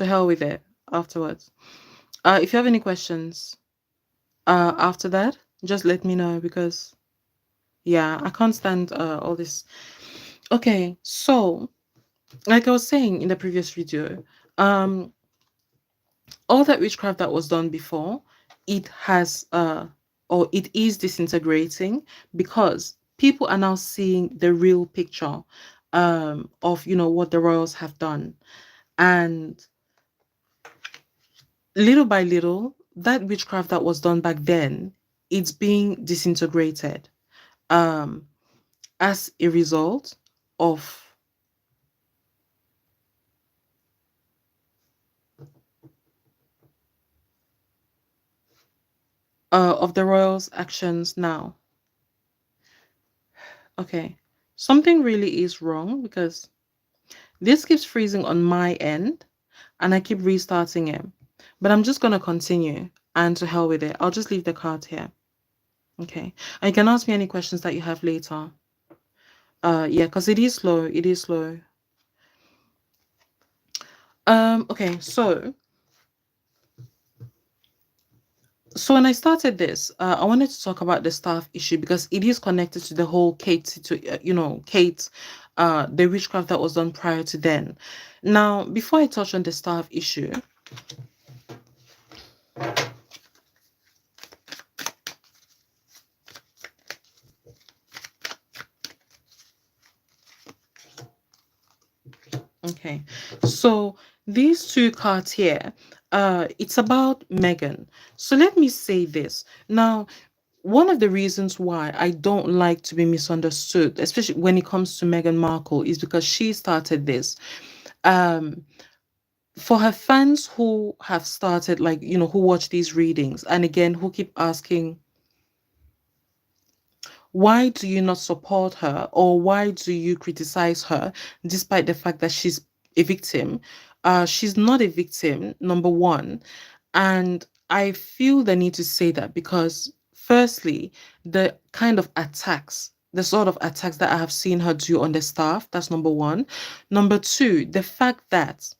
To hell with it afterwards. If you have any questions after that, just let me know because yeah, I can't stand all this. Okay, so like I was saying in the previous video, um, all that witchcraft that was done before, it has or it is disintegrating because people are now seeing the real picture of what the royals have done. And little by little, that witchcraft that was done back then, it's being disintegrated um as a result of the royals' actions now. Okay. Something really is wrong because this keeps freezing on my end and I keep restarting it. But I'm just going to continue and to hell with it. I'll just leave the card here. Okay. And you can ask me any questions that you have later. Yeah, because it is slow. It is slow. Okay, so when I started this, I wanted to talk about the staff issue because it is connected to the whole Kate, the witchcraft that was done prior to then. Now, before I touch on the staff issue, okay, so these two cards here, it's about Meghan. So let me say this now. One of the reasons why I don't like to be misunderstood, especially when it comes to Meghan Markle, is because she started this. Um, for her fans who have started, like, who watch these readings, and again, who keep asking, why do you not support her or why do you criticize her despite the fact that she's a victim? She's not a victim, number one. And I feel the need to say that because, firstly, the kind of attacks, the sort of attacks that I have seen her do on the staff, that's number one. Number two, the fact that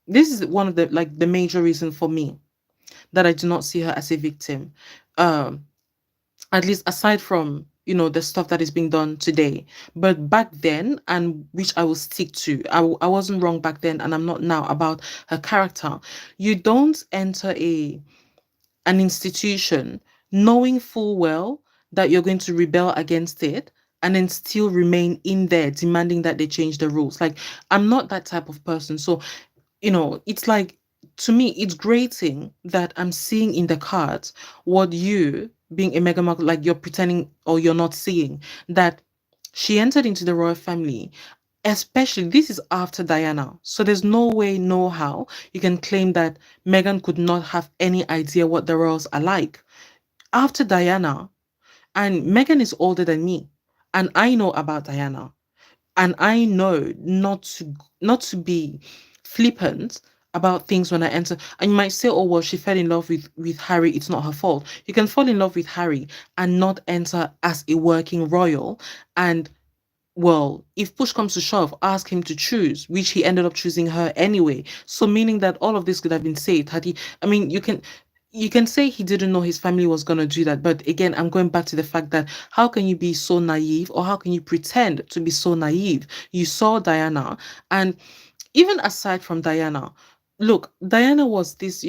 this is one of the major reason for me that I do not see her as a victim. Um, at least aside from the stuff that is being done today, but back then, and which I will stick to, I wasn't wrong back then and I'm not now about her character. You don't enter an institution knowing full well that you're going to rebel against it and then still remain in there demanding that they change the rules. Like, I'm not that type of person. So it's like, to me, it's grating that I'm seeing in the cards what you, being a mega Markle, like, you're pretending or you're not seeing that she entered into the royal family. Especially, this is after Diana. So there's no way, no how you can claim that Meghan could not have any idea what the royals are like. After Diana, and Meghan is older than me, and I know about Diana. And I know not to be flippant about things when I enter. And you might say, oh well, she fell in love with Harry, it's not her fault. You can fall in love with Harry and not enter as a working royal. And well, if push comes to shove, ask him to choose, which he ended up choosing her anyway. So meaning that all of this could have been saved had he. I mean, you can say he didn't know his family was going to do that, but again, I'm going back to the fact that how can you be so naive, or how can you pretend to be so naive? You saw Diana, and even aside from Diana, look, Diana was this,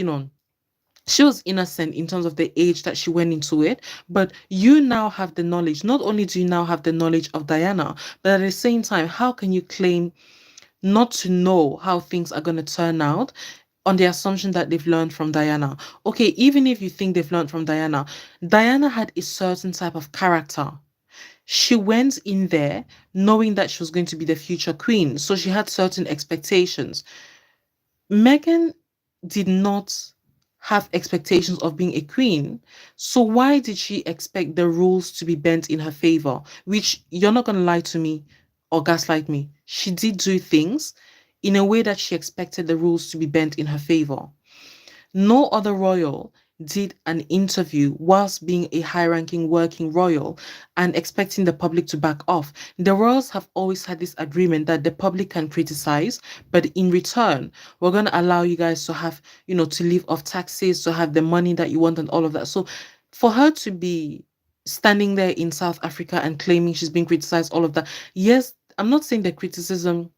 she was innocent in terms of the age that she went into it, but you now have the knowledge. Not only do you now have the knowledge of Diana, but at the same time, how can you claim not to know how things are going to turn out on the assumption that they've learned from Diana? Okay, even if you think they've learned from Diana, Diana had a certain type of character. She went in there knowing that she was going to be the future queen, so she had certain expectations. Meghan did not have expectations of being a queen. So why did she expect the rules to be bent in her favor? Which, you're not going to lie to me or gaslight me. She did do things in a way that she expected the rules to be bent in her favor. No other royal did an interview whilst being a high-ranking working royal and expecting the public to back off. The royals have always had this agreement that the public can criticize, but in return, we're going to allow you guys to have, to live off taxes, to have the money that you want and all of that. So for her to be standing there in South Africa and claiming she's being criticized, all of that, yes, I'm not saying the criticism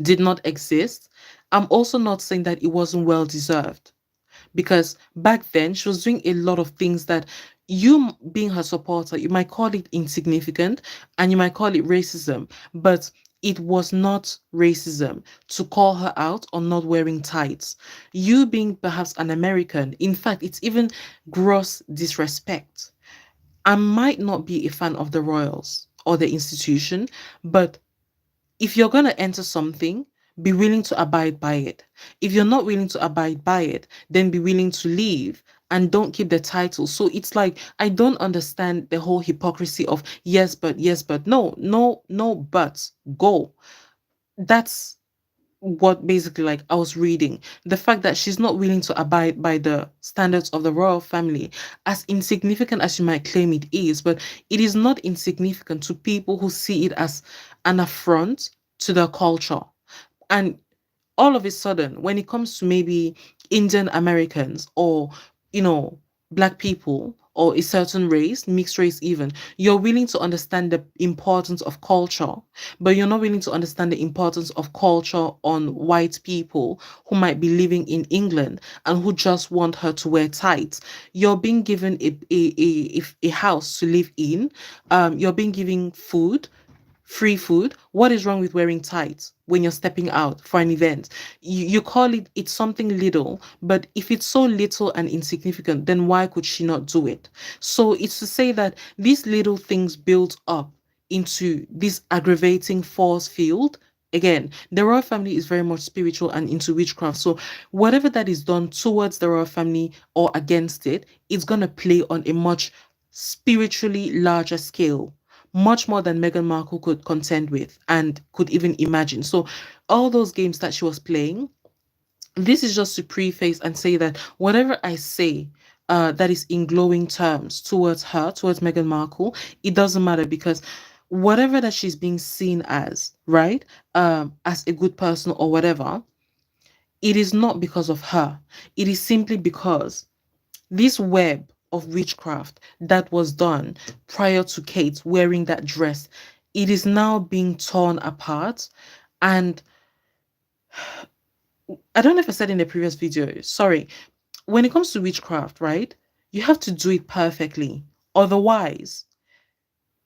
did not exist. I'm also not saying that it wasn't well deserved, because back then she was doing a lot of things that you, being her supporter, you might call it insignificant and you might call it racism, but it was not racism to call her out on not wearing tights. You being perhaps an American, in fact, it's even gross disrespect. I might not be a fan of the royals or the institution, but if you're going to enter something, be willing to abide by it. If you're not willing to abide by it, then be willing to leave and don't keep the title. So it's like, I don't understand the whole hypocrisy of yes, but no, no, no, but go. That's what basically, like, I was reading. The fact that she's not willing to abide by the standards of the royal family, as insignificant as you might claim it is, but it is not insignificant to people who see it as an affront to their culture. And all of a sudden, when it comes to maybe Indian Americans or, you know, Black people or a certain race, mixed race even, you're willing to understand the importance of culture, but you're not willing to understand the importance of culture on white people who might be living in England and who just want her to wear tights. You're being given a house to live in. You're being given food, free food. What is wrong with wearing tights when you're stepping out for an event? You call it's something little, but if it's so little and insignificant, then why could she not do it? So it's to say that these little things build up into this aggravating force field. Again, the royal family is very much spiritual and into witchcraft. So whatever that is done towards the royal family or against it, it's going to play on a much spiritually larger scale, much more than Meghan Markle could contend with and could even imagine. So all those games that she was playing, this is just to preface and say that whatever I say that is in glowing terms towards her, towards Meghan Markle, it doesn't matter, because whatever that she's being seen as, right, as a good person or whatever, it is not because of her. It is simply because this web of witchcraft that was done prior to Kate wearing that dress, it is now being torn apart. And I don't know if I said in the previous video, sorry, when it comes to witchcraft, right, you have to do it perfectly. Otherwise,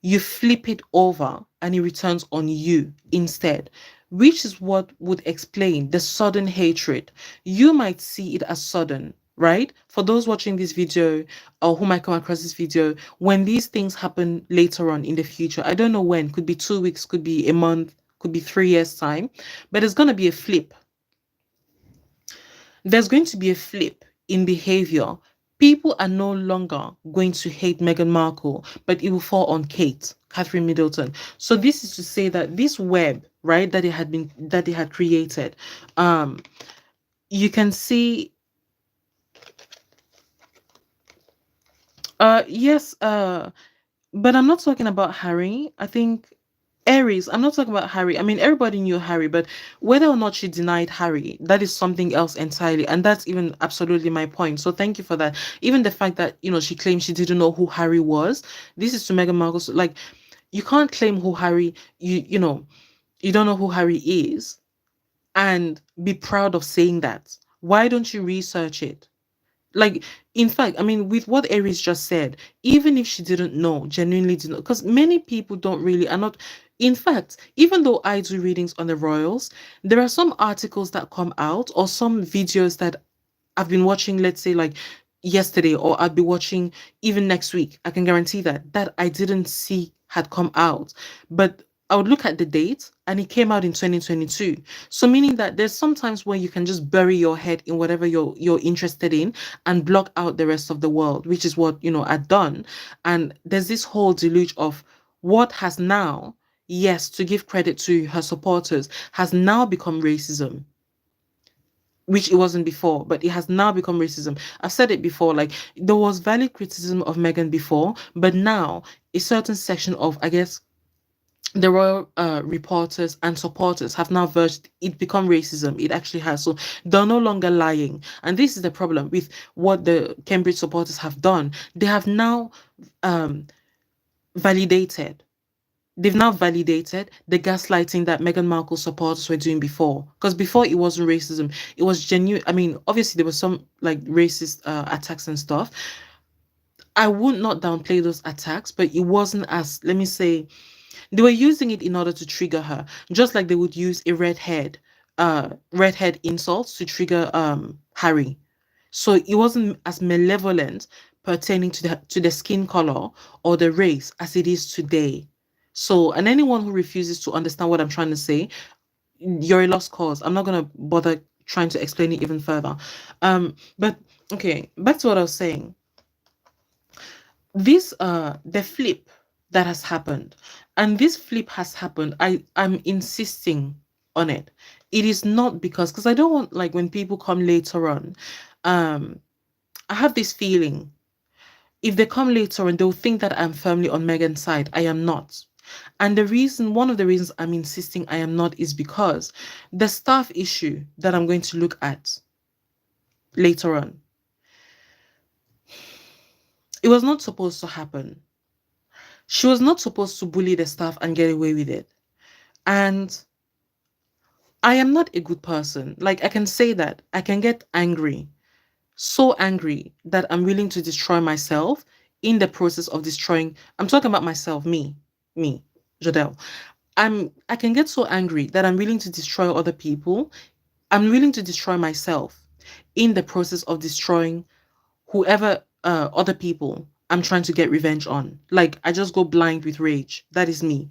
you flip it over and it returns on you instead, which is what would explain the sudden hatred. You might see it as sudden, right? For those watching this video or who might come across this video, when these things happen later on in the future, I don't know when, could be 2 weeks, could be a month, could be 3 years time, but it's going to be a flip. There's going to be a flip in behavior. People are no longer going to hate Meghan Markle, but it will fall on Catherine Middleton. So this is to say that this web, right, that they had created, you can see, yes, but I'm not talking about Harry. I think Aries, I'm not talking about Harry. I mean, everybody knew Harry, but whether or not she denied Harry, that is something else entirely. And that's even absolutely my point. So thank you for that. Even the fact that, she claimed she didn't know who Harry was. This is to Meghan Markle. So, like, you can't claim who Harry, you don't know who Harry is and be proud of saying that. Why don't you research it? Like, in fact, I mean, with what Aries just said, even if she didn't know, genuinely didn't know, because many people don't really, are not, in fact, even though I do readings on the royals, there are some articles that come out or some videos that I've been watching, let's say like yesterday, or I'll be watching even next week. I can guarantee that I didn't see had come out. But I would look at the date and it came out in 2022. So meaning that there's sometimes where you can just bury your head in whatever you're interested in and block out the rest of the world, which is what, I'd done. And there's this whole deluge of what has now, yes, to give credit to her supporters, has now become racism. which it wasn't before, but it has now become racism. I've said it before, like there was valid criticism of Meghan before, but now a certain section of, I guess, the royal reporters and supporters have now verged it become racism. It actually has. So they're no longer lying. And this is the problem with what the Cambridge supporters have done. They have now um, validated they've now validated the gaslighting that Meghan Markle supporters were doing before. Because before it wasn't racism, it was genuine. I mean, obviously there was some like racist attacks and stuff. I would not downplay those attacks, but it wasn't as, let me say, they were using it in order to trigger her, just like they would use a redhead insults to trigger Harry. So it wasn't as malevolent pertaining to the skin color or the race as it is today. So, and anyone who refuses to understand what I'm trying to say, you're a lost cause. I'm not gonna bother trying to explain it even further. But okay, back to what I was saying. This the flip that has happened, and this flip has happened. I'm insisting on it. It is not because I don't want, like, when people come later on, um I have this feeling if they come later and they'll think that I'm firmly on Meghan's side. I am not. And one of the reasons I'm insisting I am not is because the staff issue that I'm going to look at later on, it was not supposed to happen. She was not supposed to bully the staff and get away with it. And I am not a good person. Like, I can say that. I can get angry, so angry that I'm willing to destroy myself in the process of destroying. I'm talking about myself, me, Jodelle. I can get so angry that I'm willing to destroy other people. I'm willing to destroy myself in the process of destroying whoever other people I'm trying to get revenge on. Like, I just go blind with rage. That is me.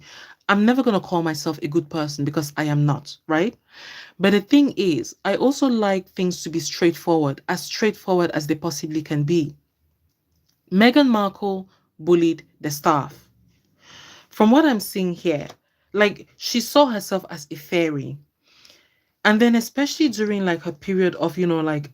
I'm never going to call myself a good person because I am not, right? But the thing is, I also like things to be straightforward as they possibly can be. Meghan Markle bullied the staff. From what I'm seeing here, like, she saw herself as a fairy. And then especially during like her period of, like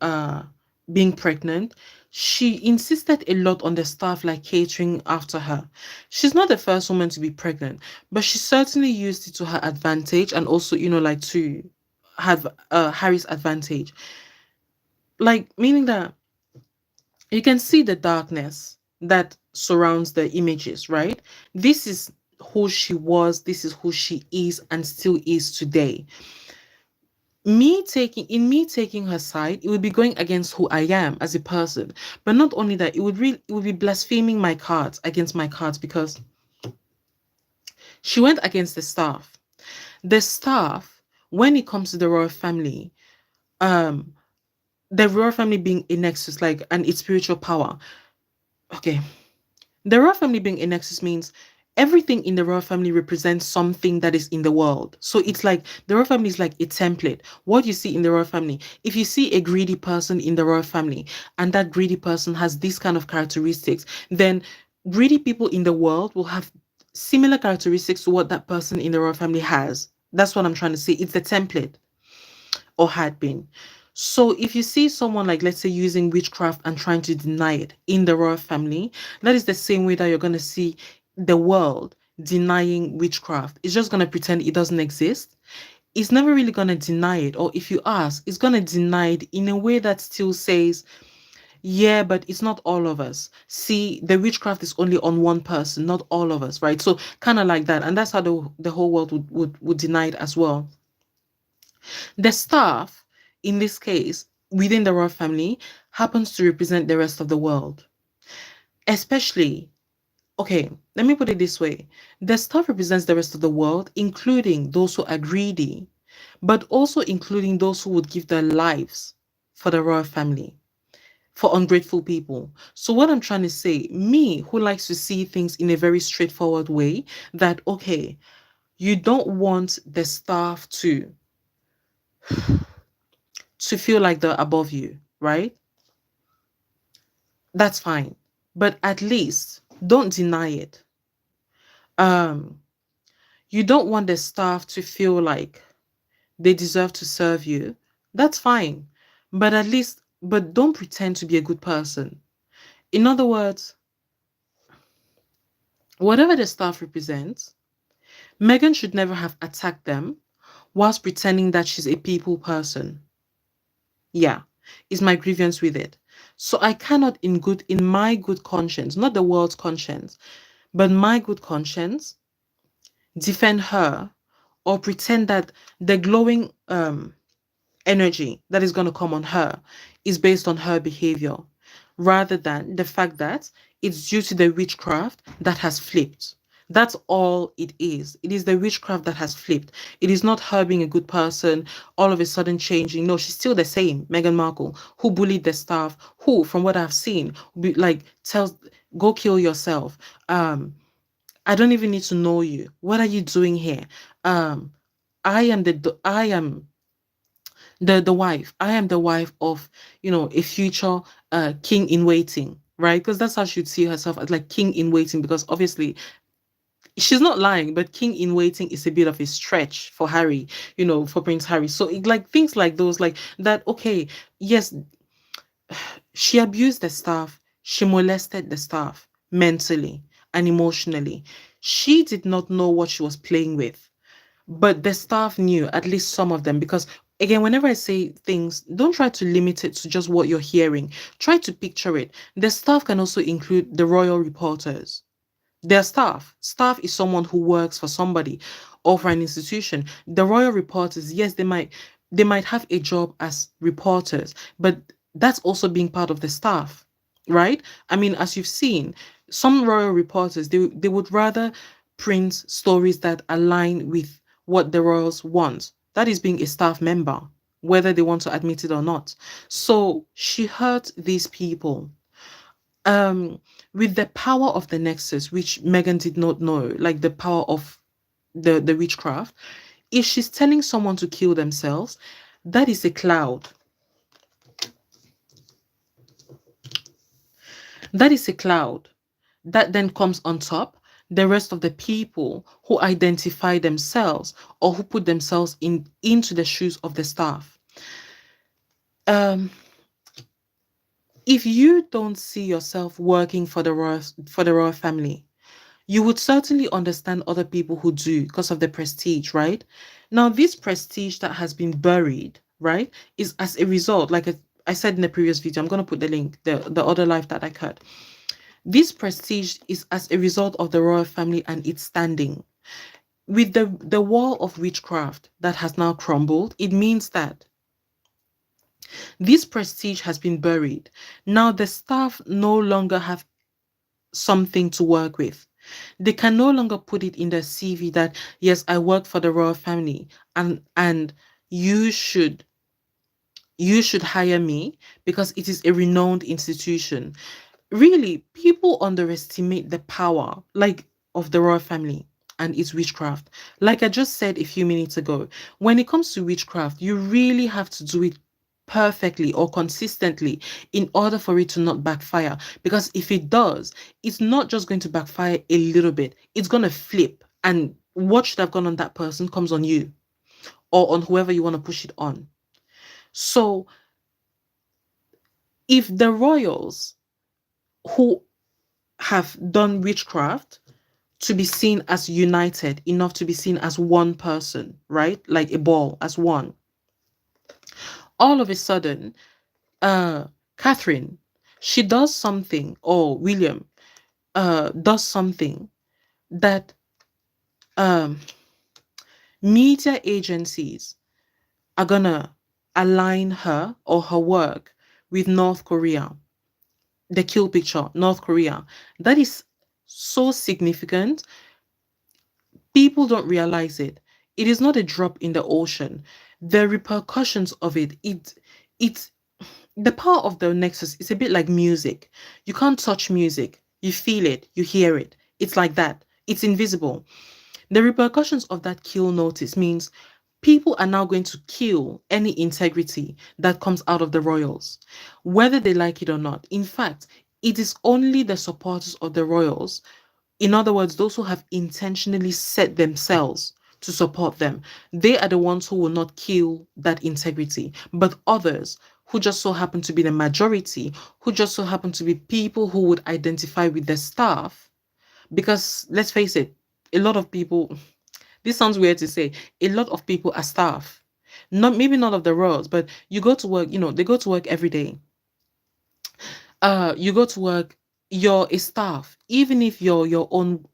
being pregnant, she insisted a lot on the staff like catering after her. She's not the first woman to be pregnant, but she certainly used it to her advantage, and also, like, to have Harry's advantage. Like, meaning that you can see the darkness that surrounds the images, right? This is who she was, this is who she is and still is today. Me taking her side, it would be going against who I am as a person. But not only that, it would be blaspheming my cards against my cards, because she went against the staff. The staff, when it comes to the royal family, um, the royal family being a nexus, like, and its spiritual power. Okay, the royal family being a nexus means everything in the royal family represents something that is in the world. So it's like the royal family is like a template. What you see in the royal family, if you see a greedy person in the royal family and that greedy person has these kind of characteristics, then greedy people in the world will have similar characteristics to what that person in the royal family has. That's what I'm trying to say. It's the template, or had been. So if you see someone, like, let's say, using witchcraft and trying to deny it in the royal family, that is the same way that you're going to see the world denying witchcraft. It's just going to pretend it doesn't exist. It's never really going to deny it. Or if you ask, it's going to deny it in a way that still says, yeah, but it's not all of us. See, the witchcraft is only on one person, not all of us, right? So kind of like that. And that's how the whole world would deny it as well. The staff, in this case, within the royal family, happens to represent the rest of the world. Especially, okay, let me put it this way. The staff represents the rest of the world, including those who are greedy, but also including those who would give their lives for the royal family, for ungrateful people. So what I'm trying to say, me, who likes to see things in a very straightforward way, that, okay, you don't want the staff to feel like they're above you, right? That's fine. But at least don't deny it. Um, you don't want the staff to feel like they deserve to serve you. That's fine. but at least, but don't pretend to be a good person. In other words, whatever the staff represents, Meghan should never have attacked them whilst pretending that she's a people person. Yeah, is my grievance with it. So I cannot in my good conscience, not the world's conscience, but my good conscience, defend her or pretend that the glowing energy that is going to come on her is based on her behavior, rather than the fact that it's due to the witchcraft that has flipped. That's all it is. It is the witchcraft that has flipped. It is not her being a good person, all of a sudden changing. No, she's still the same, Meghan Markle, who bullied the staff, who, from what I've seen, like tells, go kill yourself. I don't even need to know you. What are you doing here? Um, I am the wife. I am the wife of, a future king in waiting, right? Because that's how she'd see herself, as like king in waiting, because obviously she's not lying, but king in waiting is a bit of a stretch for Harry, for Prince Harry. So like things like those, like that, okay, yes, she abused the staff, she molested the staff mentally and emotionally. She did not know what she was playing with, but the staff knew, at least some of them, because again, whenever I say things, don't try to limit it to just what you're hearing. Try to picture it. The staff can also include the royal reporters. Their staff. Staff is someone who works for somebody or for an institution. The royal reporters, yes, they might have a job as reporters, but that's also being part of the staff, right? I mean, as you've seen, some royal reporters, they would rather print stories that align with what the royals want. That is being a staff member, whether they want to admit it or not. So she hurt these people um with the power of the nexus, which Meghan did not know, like the power of the witchcraft. If she's telling someone to kill themselves, that is a cloud. That is a cloud that then comes on top the rest of the people who identify themselves or who put themselves into the shoes of the staff. um if you don't see yourself working for the royal family, you would certainly understand other people who do, because of the prestige, right? Now, this prestige that has been buried, right, is as a result, like I said in the previous video, I'm going to put the link, the other life that I cut. This prestige is as a result of the royal family and its standing. With the wall of witchcraft that has now crumbled, it means that this prestige has been buried. Now, the staff no longer have something to work with. They can no longer put it in their CV that, yes, I work for the royal family, and you should hire me because it is a renowned institution. Really, people underestimate the power, like, of the royal family and its witchcraft. Like I just said a few minutes ago, when it comes to witchcraft, you really have to do it perfectly or consistently in order for it to not backfire. Because if it does, it's not just going to backfire a little bit, it's going to flip. And what should have gone on that person comes on you or on whoever you want to push it on. So if the royals who have done witchcraft to be seen as united enough to be seen as one person, right? Like a ball, as one. All of a sudden, Catherine, she does something, or William does something that um, media agencies are gonna align her or her work with North Korea. The kill picture, North Korea. That is so significant. People don't realize it. It is not a drop in the ocean. The repercussions of it's the power of the nexus is a bit like music. You can't touch music. You feel it, you hear it. It's like that. It's invisible. The repercussions of that kill notice means people are now going to kill any integrity that comes out of the royals, whether they like it or not. In fact, it is only the supporters of the royals, in other words, those who have intentionally set themselves to support them. They are the ones who will not kill that integrity. But others who just so happen to be the majority, who just so happen to be people who would identify with the staff, because let's face it, a lot of people, this sounds weird to say, a lot of people are staff. Not maybe not of the royals, but you go to work, they go to work every day. You go to work, you're a staff. Even if you're your own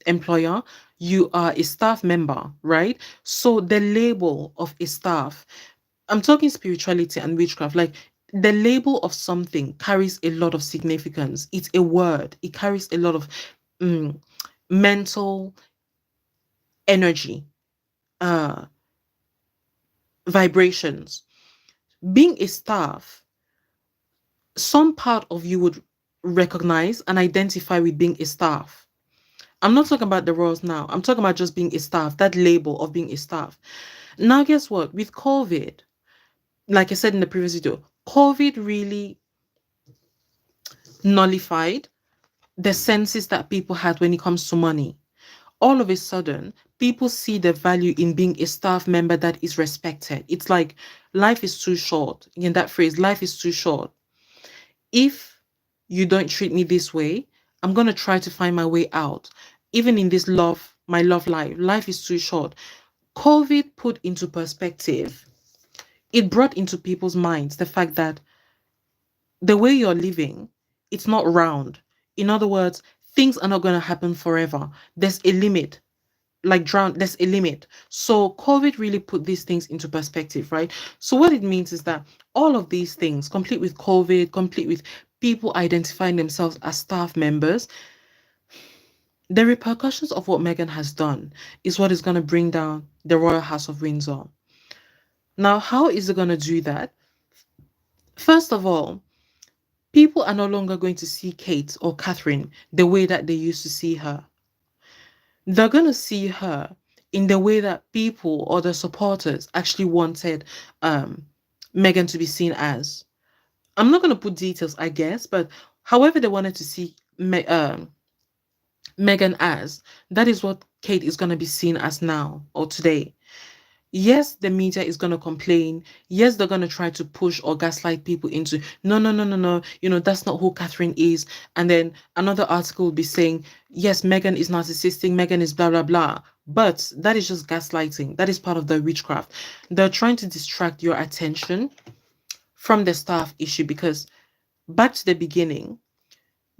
employer, you are a staff member, right? So the label of a staff, I'm talking spirituality and witchcraft, like the label of something carries a lot of significance. It's a word, it carries a lot of um, mental energy, uh vibrations. Being a staff, some part of you would recognize and identify with being a staff. I'm not talking about the roles now. I'm talking about just being a staff, that label of being a staff. Now, guess what? With COVID, like I said in the previous video, COVID really nullified the senses that people had when it comes to money. All of a sudden, people see the value in being a staff member that is respected. It's like life is too short. In that phrase, life is too short. If you don't treat me this way, I'm going to try to find my way out. Even in this my love life, life is too short. COVID put into perspective, it brought into people's minds the fact that the way you're living, it's not round. In other words, things are not going to happen forever. There's a limit. Like drown, there's a limit. So COVID really put these things into perspective, right? So what it means is that all of these things, complete with COVID, complete with people identifying themselves as staff members, the repercussions of what Meghan has done is what is going to bring down the Royal House of Windsor. Now, how is it going to do that? First of all, people are no longer going to see Kate or Catherine the way that they used to see her. They're going to see her in the way that people or the supporters actually wanted Meghan to be seen as. I'm not going to put details, I guess, but however they wanted to see Meghan as, that is what Kate is going to be seen as now or today. Yes, the media is going to complain. Yes, they're going to try to push or gaslight people into, no, no, no, no, no, that's not who Catherine is. And then another article will be saying, yes, Meghan is narcissistic, Meghan is blah, blah, blah. But that is just gaslighting. That is part of the witchcraft. They're trying to distract your attention from the staff issue, because back to the beginning,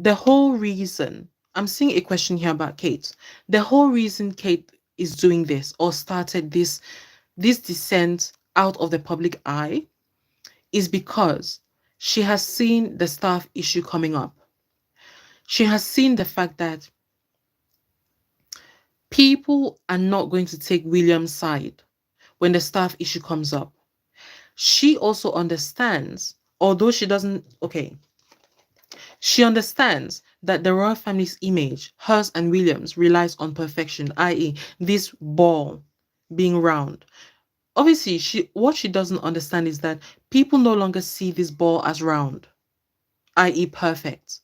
the whole reason, I'm seeing a question here about Kate. The whole reason Kate is doing this or started this descent out of the public eye is because she has seen the staff issue coming up. She has seen the fact that people are not going to take William's side when the staff issue comes up. She also understands, although she doesn't, she understands that the royal family's image, hers and William's, relies on perfection, i.e., this ball being round. Obviously, what she doesn't understand is that people no longer see this ball as round, i.e. perfect.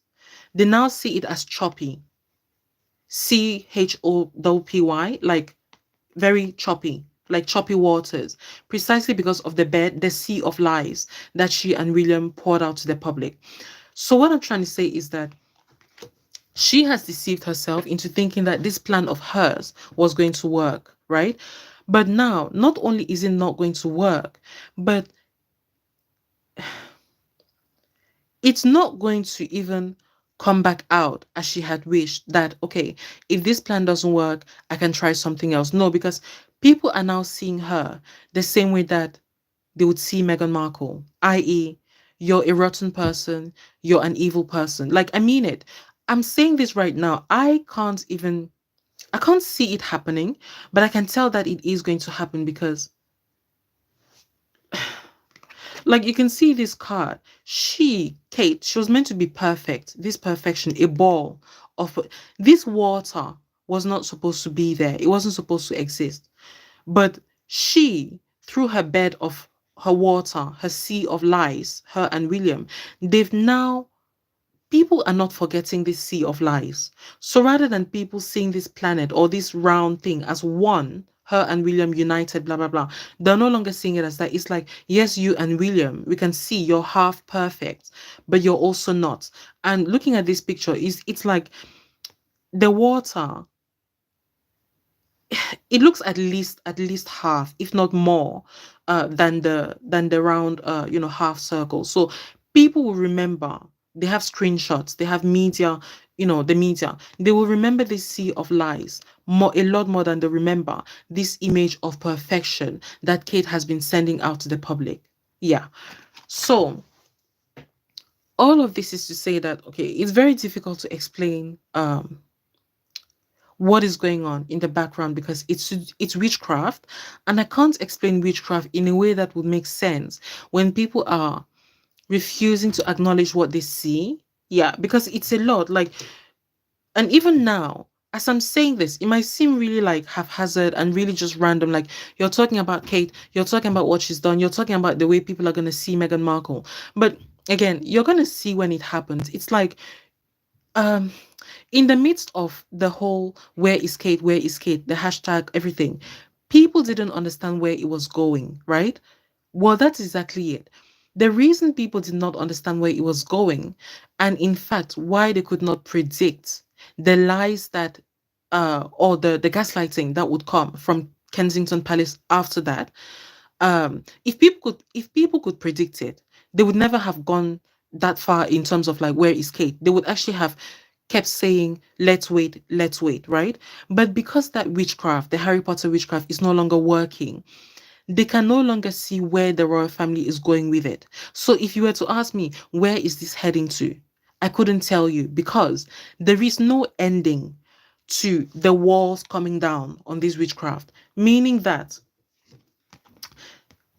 They now see it as choppy. CHOPPY, like very choppy, like choppy waters, precisely because of the sea of lies that she and William poured out to the public. So what I'm trying to say is that she has deceived herself into thinking that this plan of hers was going to work, right? But now, not only is it not going to work, but it's not going to even come back out as she had wished that, okay, if this plan doesn't work, I can try something else. No, because people are now seeing her the same way that they would see Meghan Markle, i.e., you're a rotten person, you're an evil person. Like, I mean it. I'm saying this right now. I can't see it happening, but I can tell that it is going to happen because like you can see this card. Kate, she was meant to be perfect. This perfection, a ball of this water was not supposed to be there. It wasn't supposed to exist. But she, through her bed of her water, her sea of lies, her and William, people are not forgetting this sea of lies. So rather than people seeing this planet or this round thing as one her and William united, blah blah blah. They're no longer seeing it as that. It's like, yes, you and William, we can see you're half perfect, but you're also not. And looking at this picture, is it's like the water, it looks at least half, if not more, than the round half circle. So people will remember. They have screenshots, they have media, the media. They will remember this sea of lies a lot more than they remember this image of perfection that Kate has been sending out to the public. Yeah. So all of this is to say that, okay, it's very difficult to explain what is going on in the background, because it's witchcraft, and I can't explain witchcraft in a way that would make sense when people are refusing to acknowledge what they see. Yeah, because it's a lot. Like, and even now, as I'm saying this, it might seem really like haphazard and really just random. Like, you're talking about Kate, you're talking about what she's done, you're talking about the way people are going to see Meghan Markle. But again, you're going to see when it happens. It's like, um in the midst of the whole where is Kate, the hashtag, everything, people didn't understand where it was going, right? Well, that's exactly it. The reason people did not understand where it was going, and in fact why they could not predict the lies that or the gaslighting that would come from Kensington Palace after that, if people could predict it, they would never have gone that far in terms of like where is Kate. They would actually have kept saying let's wait, right? But because that witchcraft, the Harry Potter witchcraft, is no longer working, they can no longer see where the royal family is going with it. So if you were to ask me where is this heading to, I couldn't tell you, because there is no ending to the walls coming down on this witchcraft, meaning that,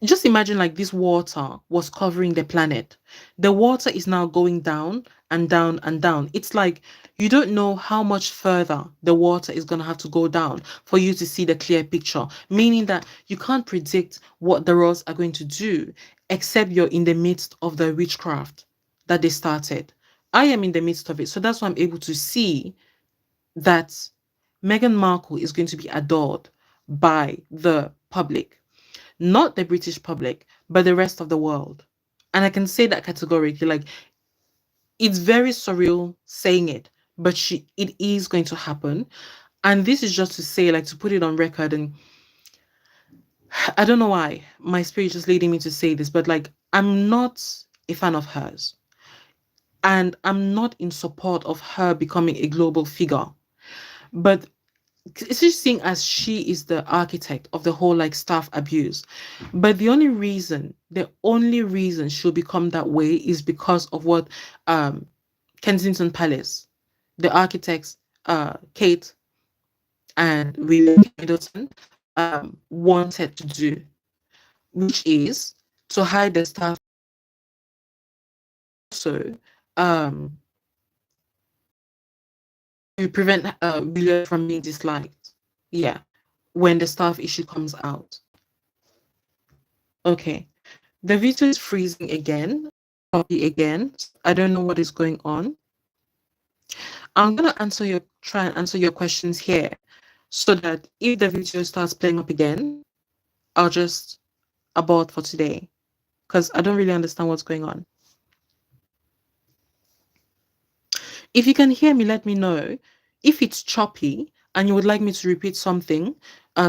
just imagine like this water was covering the planet. The water is now going down and down and down. It's like you don't know how much further the water is going to have to go down for you to see the clear picture, meaning that you can't predict what the royals are going to do, except you're in the midst of the witchcraft that they started. I am in the midst of it. So that's why I'm able to see that Meghan Markle is going to be adored by the public, not the British public, but the rest of the world. And I can say that categorically. Like, it's very surreal saying it, but it is going to happen. And this is just to say, like, to put it on record. And I don't know why my spirit is leading me to say this, but like, I'm not a fan of hers. And I'm not in support of her becoming a global figure. But it's just seeing as she is the architect of the whole like staff abuse. But the only reason she'll become that way is because of what Kensington Palace, the architects, Kate and William Middleton, wanted to do, which is to hide the staff. So um to prevent William from being disliked. Yeah, when the staff issue comes out. Okay. The video is freezing again. Copy again. I don't know what is going on. I'm gonna try and answer your questions here, so that if the video starts playing up again, I'll just abort for today, because I don't really understand what's going on. If you can hear me, let me know. If it's choppy and you would like me to repeat something,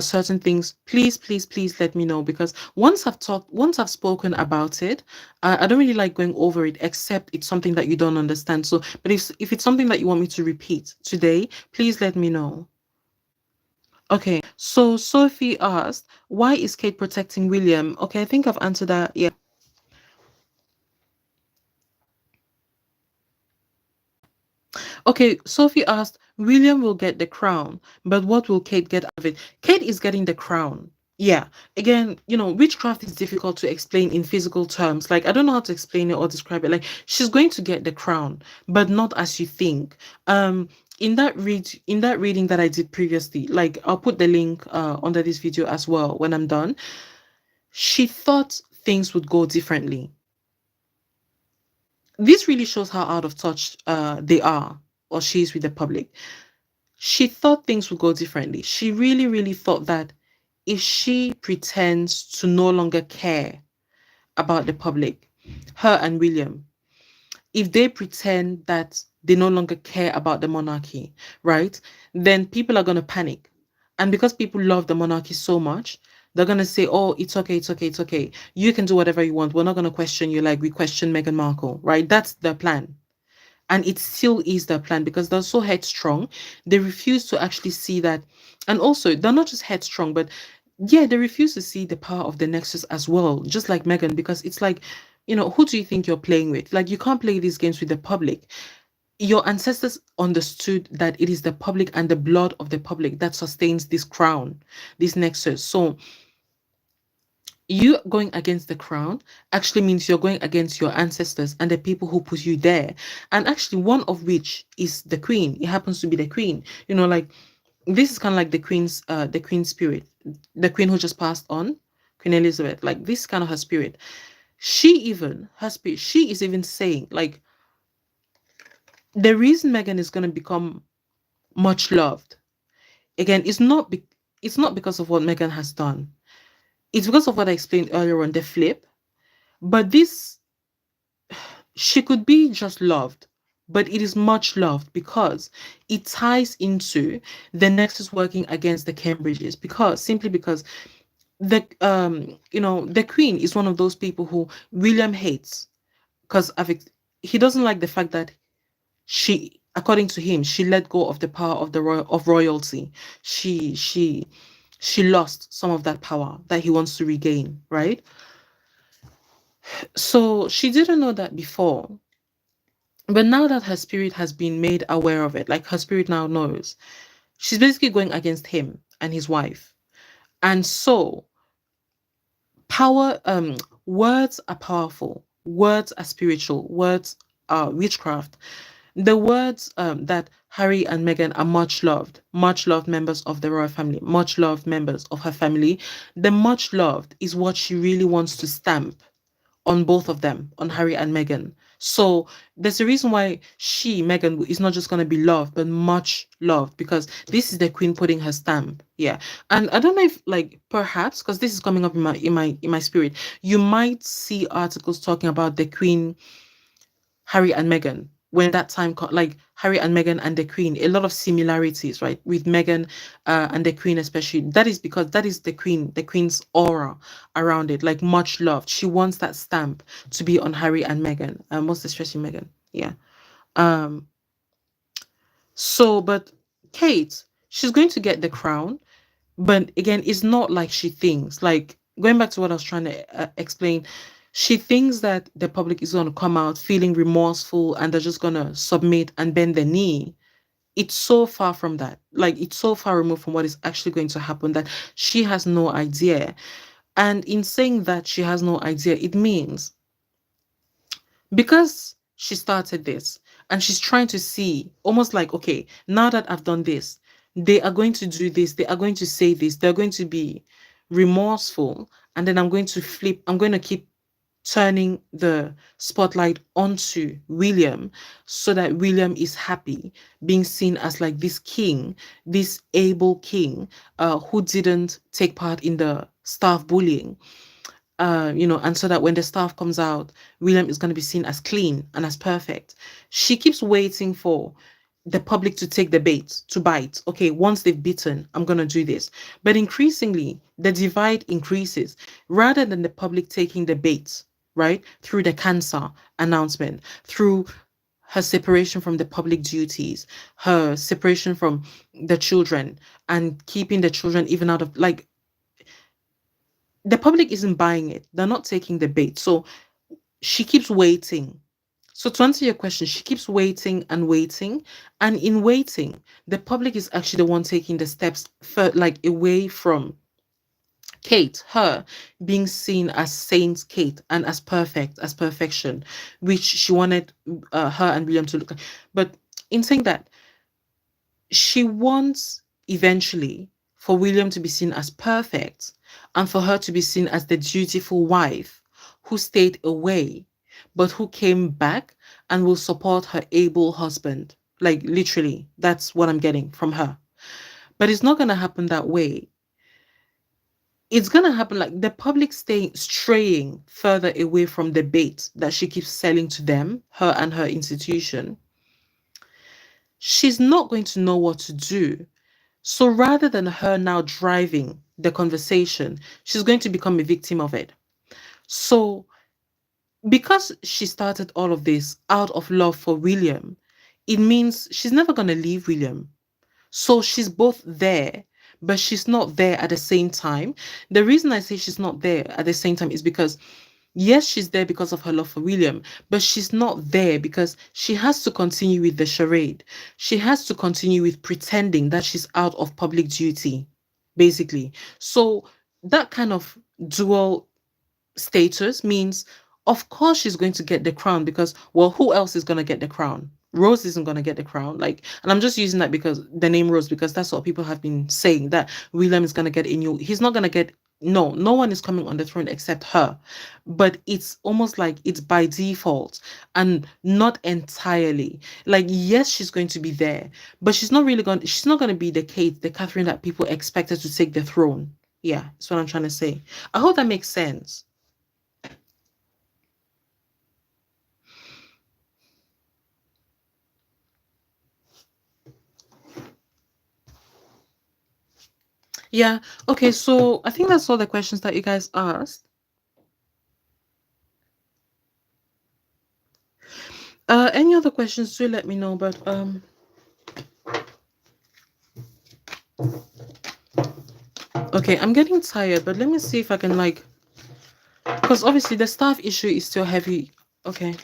certain things, please let me know, because once I've spoken about it, I don't really like going over it, except it's something that you don't understand. So, but if it's something that you want me to repeat today, please let me know. Okay, so Sophie asked, why is Kate protecting William? Okay, I think I've answered that. Yeah. Okay, Sophie asked, William will get the crown, but what will Kate get out of it? Kate is getting the crown. Yeah. Again, witchcraft is difficult to explain in physical terms. Like, I don't know how to explain it or describe it. Like, she's going to get the crown, but not as you think. In that reading that I did previously, like, I'll put the link under this video as well when I'm done. She thought things would go differently. This really shows how out of touch they are, or she is, with the public. She thought things would go differently. She really, really thought that if she pretends to no longer care about the public, her and William, if they pretend that they no longer care about the monarchy, right? Then people are going to panic. And because people love the monarchy so much, they're going to say, oh, it's okay, it's okay, it's okay. You can do whatever you want. We're not going to question you like we question Meghan Markle, right? That's the plan. And it still is their plan because they're so headstrong. They refuse to actually see that. And also, they're not just headstrong, but yeah, they refuse to see the power of the Nexus as well, just like Meghan, because it's like, who do you think you're playing with? Like, you can't play these games with the public. Your ancestors understood that it is the public and the blood of the public that sustains this crown, this Nexus. So, you going against the crown actually means you're going against your ancestors and the people who put you there. And actually, one of which is the queen. It happens to be the queen. Like this is kind of like the queen spirit, the queen who just passed on, Queen Elizabeth. Like this is kind of her spirit. Her spirit, she is even saying like the reason Meghan is going to become much loved again it's not because of what Meghan has done. It's because of what I explained earlier on the flip. But this she could be just loved, but it is much loved because it ties into the nexus working against the Cambridges, because simply because the queen is one of those people who William hates because he doesn't like the fact that she, according to him, she let go of the power of of royalty. She lost some of that power that he wants to regain, right? So she didn't know that before. But now that her spirit has been made aware of it, like her spirit now knows, she's basically going against him and his wife. And so, words are powerful, words are spiritual, words are witchcraft. The words that Harry and Meghan are much loved members of the royal family, much loved members of her family. The much loved is what she really wants to stamp on both of them, on Harry and Meghan. So there's a reason why Meghan, is not just going to be loved, but much loved, because this is the queen putting her stamp. Yeah. And I don't know if like perhaps because this is coming up in my spirit, you might see articles talking about the queen, Harry and Meghan. When that time, like Harry and Meghan and the Queen, a lot of similarities, right? With Meghan and the Queen, especially. That is because that is the Queen's aura around it, like much loved. She wants that stamp to be on Harry and Meghan, most especially Meghan. Yeah. Um. So, but Kate, she's going to get the crown, but again, it's not like she thinks. Like going back to what I was trying to explain, she thinks that the public is going to come out feeling remorseful and they're just going to submit and bend the knee. It's so far from that. Like it's so far removed from what is actually going to happen that she has no idea. And in saying that she has no idea, it means because she started this and she's trying to see almost like, okay, now that I've done this, they are going to do this, they are going to say this, they're going to be remorseful, and then I'm going to keep turning the spotlight onto William so that William is happy being seen as like this king, this able king who didn't take part in the staff bullying, and so that when the staff comes out, William is going to be seen as clean and as perfect. She keeps waiting for the public to take the bait, to bite. Okay, once they've bitten, I'm going to do this. But increasingly, the divide increases rather than the public taking the bait, right? Through the cancer announcement, through her separation from the public duties, her separation from the children, and keeping the children even out of like the public isn't buying it. They're not taking the bait. So she keeps waiting. So to answer your question, she keeps waiting and waiting. And in waiting, the public is actually the one taking the steps like away from Kate, her being seen as Saint Kate and as perfect, as perfection, which she wanted her and William to look like. But in saying that, she wants eventually for William to be seen as perfect and for her to be seen as the dutiful wife who stayed away but who came back and will support her able husband. Like literally, that's what I'm getting from her. But it's not going to happen that way it's gonna happen, like the public straying further away from the bait that she keeps selling to them, her and her institution. She's not going to know what to do. So rather than her now driving the conversation, she's going to become a victim of it. So because she started all of this out of love for William, it means she's never going to leave William. So she's both there, but she's not there at the same time. The reason I say she's not there at the same time is because, yes, she's there because of her love for William, but she's not there because she has to continue with the charade. She has to continue with pretending that she's out of public duty, basically. So that kind of dual status means, of course, she's going to get the crown because, well, who else is going to get the crown? Rose isn't going to get the crown. Like, and I'm just using that because the name Rose, because that's what people have been saying, that William is going to get a new, he's not going to get, no one is coming on the throne except her. But it's almost like it's by default and not entirely. Like, yes, she's going to be there, but she's not going to be the Kate, the Catherine that people expected to take the throne. Yeah, that's what I'm trying to say. I hope that makes sense. Yeah. Okay. So I think that's all the questions that you guys asked. Any other questions? Do let me know. But okay, I'm getting tired. But let me see if I can like, because obviously the staff issue is still heavy. Okay.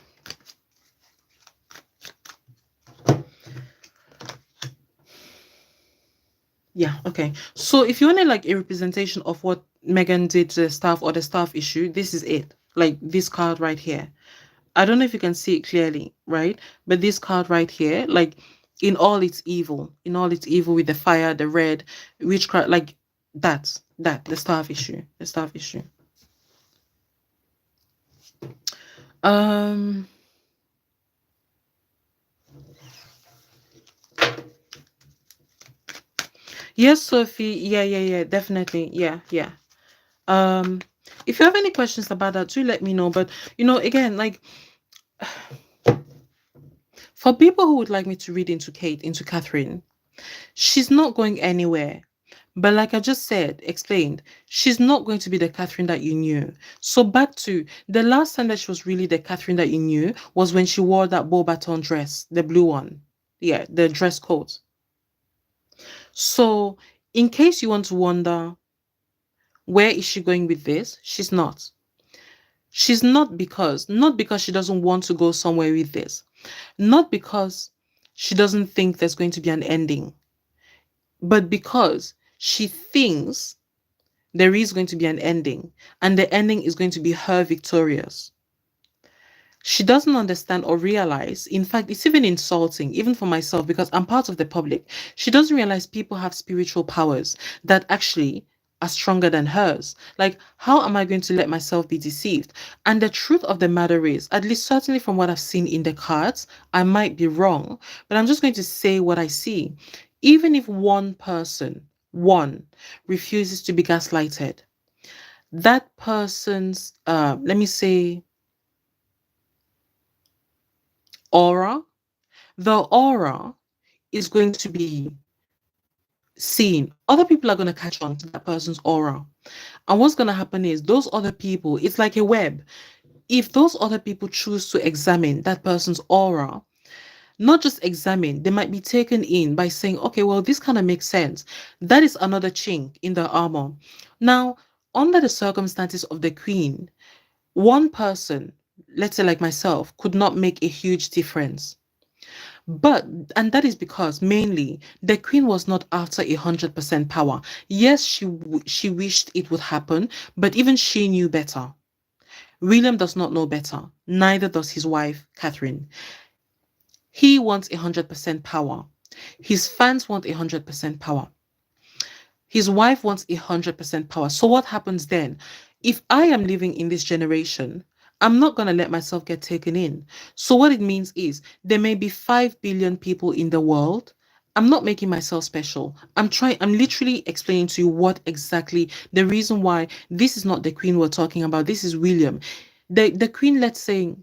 Yeah. Okay. So if you wanted like a representation of what Meghan did to the staff or the staff issue, this is it. Like this card right here. I don't know if you can see it clearly, right? But this card right here, like in all its evil, with the fire, the red, witchcraft, like the staff issue, Um, yes, Sophie. Yeah, definitely. Yeah. Um, if you have any questions about that, do let me know. But again, like for people who would like me to read into Catherine, she's not going anywhere. But like I just explained, she's not going to be the Catherine that you knew. So back to the last time that she was really the Catherine that you knew was when she wore that Beaubaton dress, the blue one. Yeah, the dress coat. So in case you want to wonder, where is she going with this? She's not. She's not because she doesn't want to go somewhere with this. Not because she doesn't think there's going to be an ending, but because she thinks there is going to be an ending, and the ending is going to be her victorious. She doesn't understand or realize, in fact, it's even insulting, even for myself, because I'm part of the public. She doesn't realize people have spiritual powers that actually are stronger than hers. Like, how am I going to let myself be deceived? And the truth of the matter is, at least certainly from what I've seen in the cards, I might be wrong, but I'm just going to say what I see. Even if one person, refuses to be gaslighted, that person's, let me say, aura, the aura is going to be seen. Other people are going to catch on to that person's aura. And what's going to happen is those other people, it's like a web. If those other people choose to examine that person's aura, not just examine, they might be taken in by saying, okay, well, this kind of makes sense. That is another chink in the armor. Now, under the circumstances of the queen, one person, let's say like myself, could not make a huge difference. And that is because mainly the queen was not after 100% power. Yes, she wished it would happen, but even she knew better. William does not know better. Neither does his wife, Catherine. He wants 100% power. His fans want 100% power. His wife wants 100% power. So what happens then? If I am living in this generation, I'm not going to let myself get taken in. So what it means is there may be 5 billion people in the world, I'm not making myself special. I'm literally explaining to you what exactly the reason why this is not the queen we're talking about. This is William. The queen, let's say,